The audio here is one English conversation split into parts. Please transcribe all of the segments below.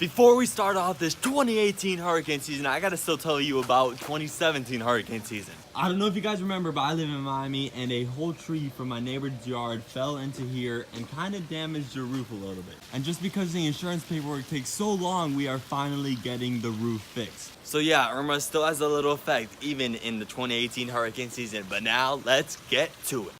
Before we start off this 2018 hurricane season, I gotta still tell you about 2017 hurricane season. I don't know if you guys remember, but I live in Miami and a whole tree from my neighbor's yard fell into here and kind of damaged the roof a little bit. And just because the insurance paperwork takes so long, we are finally getting the roof fixed. So yeah, Irma still has a little effect even in the 2018 hurricane season, but now let's get to it.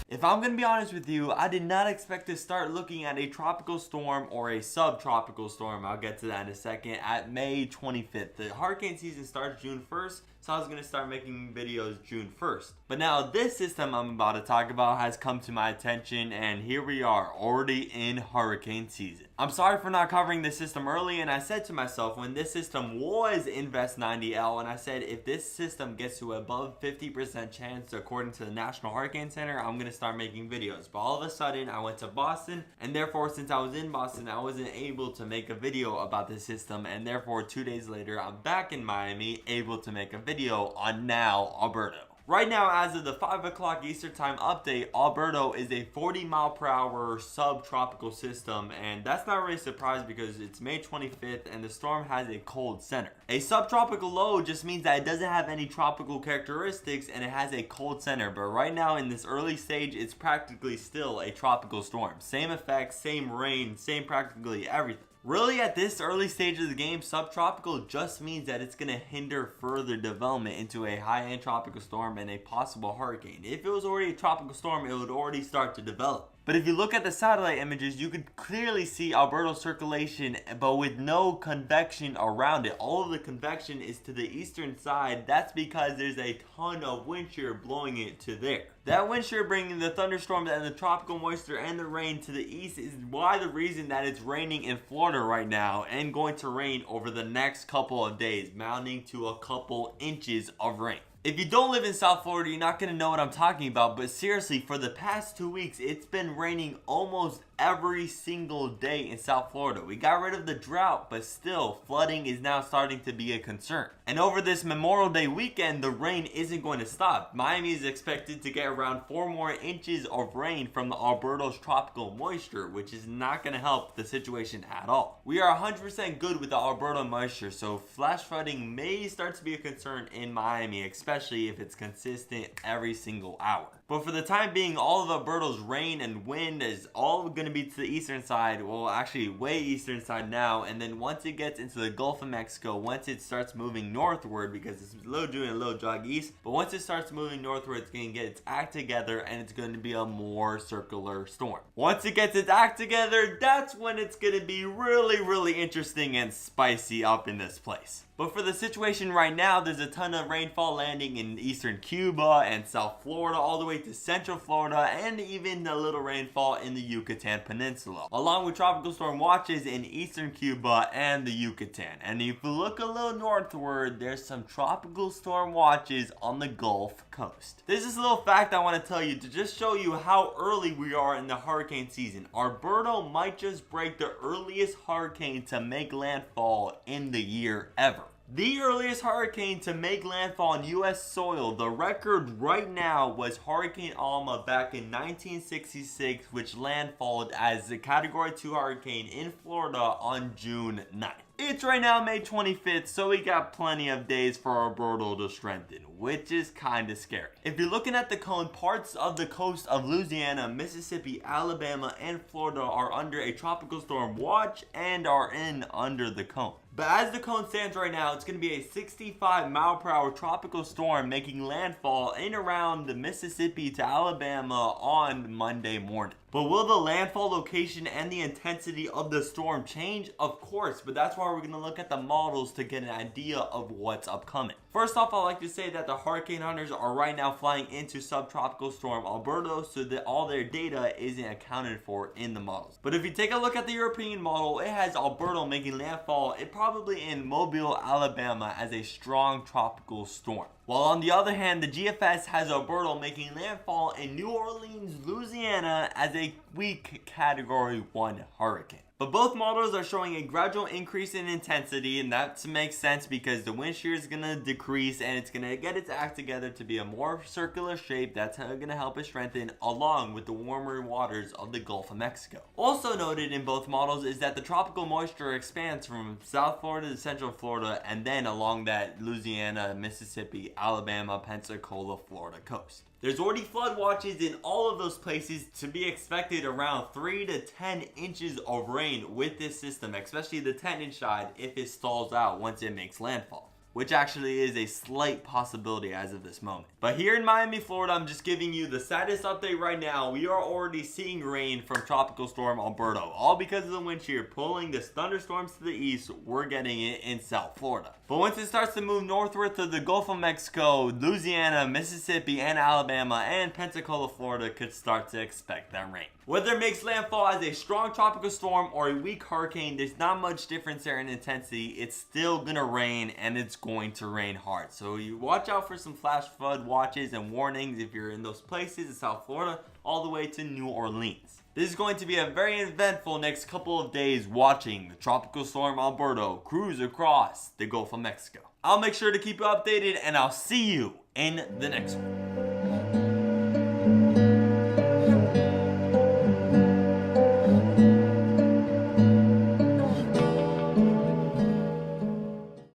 If I'm gonna be honest with you, I did not expect to start looking at a tropical storm or a subtropical storm, I'll get to that in a second, at May 25th. The hurricane season starts June 1st, so I was gonna start making videos June 1st. But now this system I'm about to talk about has come to my attention, and here we are, already in hurricane season. I'm sorry for not covering this system early, and I said to myself when this system was Invest 90L, and I said if this system gets to above 50% chance according to the National Hurricane Center, I'm gonna start making videos. But all of a sudden I went to Boston, and therefore since I was in Boston, I wasn't able to make a video about this system, and therefore 2 days later I'm back in Miami able to make a video on now Alberto. Right now, as of the 5 o'clock Eastern Time update, Alberto is a 40-mile-per-hour subtropical system, and that's not really a surprise because it's May 25th and the storm has a cold center. A subtropical low just means that it doesn't have any tropical characteristics and it has a cold center, but right now in this early stage, it's practically still a tropical storm. Same effects, same rain, same practically everything. Really, at this early stage of the game, subtropical just means that it's going to hinder further development into a high-end tropical storm and a possible hurricane. If it was already a tropical storm, it would already start to develop. But if you look at the satellite images, you could clearly see Alberto's circulation, but with no convection around it. All of the convection is to the eastern side. That's because there's a ton of wind shear blowing it to there. That wind shear bringing the thunderstorms and the tropical moisture and the rain to the east is why the reason that it's raining in Florida right now and going to rain over the next couple of days, mounting to a couple inches of rain. If you don't live in South Florida, you're not going to know what I'm talking about, but seriously, for the past 2 weeks, it's been raining almost every single day in South Florida. We got rid of the drought, but still, flooding is now starting to be a concern. And over this Memorial Day weekend, the rain isn't going to stop. Miami is expected to get around 4 more inches of rain from the Alberto's tropical moisture, which is not going to help the situation at all. We are 100% good with the Alberto moisture, so flash flooding may start to be a concern in Miami, especially if it's consistent every single hour. But for the time being, all of Alberto's rain and wind is all going to be to the eastern side, well actually way eastern side now, and then once it gets into the Gulf of Mexico, once it starts moving northward, because it's a little due and a little jog east, but once it starts moving northward, it's going to get its act together and it's going to be a more circular storm. Once it gets its act together, that's when it's going to be really interesting and spicy up in this place. But for the situation right now, there's a ton of rainfall landing in eastern Cuba and South Florida, all the way to central Florida, and even a little rainfall in the Yucatan Peninsula, along with tropical storm watches in eastern Cuba and the Yucatan. And if you look a little northward, there's some tropical storm watches on the Gulf Coast. There's this little fact I want to tell you to just show you how early we are in the hurricane season. Alberto might just break the earliest hurricane to make landfall in the year ever. The earliest hurricane to make landfall on U.S. soil, the record right now, was Hurricane Alma back in 1966, which landfalled as a Category 2 hurricane in Florida on June 9th. It's right now May 25th, so we got plenty of days for Alberto to strengthen, which is kinda scary. If you're looking at the cone, parts of the coast of Louisiana, Mississippi, Alabama, and Florida are under a tropical storm watch and are under the cone. But as the cone stands right now, it's going to be a 65-mile-per-hour tropical storm making landfall in around the Mississippi to Alabama on Monday morning. But will the landfall location and the intensity of the storm change? Of course, but that's why we're going to look at the models to get an idea of what's upcoming. First off, I'd like to say that the hurricane hunters are right now flying into subtropical storm Alberto, so that all their data isn't accounted for in the models. But if you take a look at the European model, it has Alberto making landfall probably in Mobile, Alabama as a strong tropical storm. While on the other hand, the GFS has Alberto making landfall in New Orleans, Louisiana as a weak Category 1 hurricane. But both models are showing a gradual increase in intensity, and that makes sense because the wind shear is going to decrease and it's going to get its act together to be a more circular shape that's going to help it strengthen along with the warmer waters of the Gulf of Mexico. Also noted in both models is that the tropical moisture expands from South Florida to Central Florida and then along that Louisiana, Mississippi, Alabama, Pensacola, Florida coast. There's already flood watches in all of those places, to be expected around 3 to 10 inches of rain with this system, especially the 10-inch side if it stalls out once it makes landfall, which actually is a slight possibility as of this moment. But here in Miami, Florida, I'm just giving you the status update right now. We are already seeing rain from Tropical Storm Alberto, all because of the wind shear pulling the thunderstorms to the east. We're getting it in South Florida. But once it starts to move northward to the Gulf of Mexico, Louisiana, Mississippi, and Alabama, and Pensacola, Florida could start to expect that rain. Whether it makes landfall as a strong tropical storm or a weak hurricane, there's not much difference there in intensity. It's still gonna rain, and it's going to rain hard. So you watch out for some flash flood watches and warnings if you're in those places in South Florida all the way to New Orleans. This is going to be a very eventful next couple of days watching the Tropical Storm Alberto cruise across the Gulf of Mexico. I'll make sure to keep you updated, and I'll see you in the next one.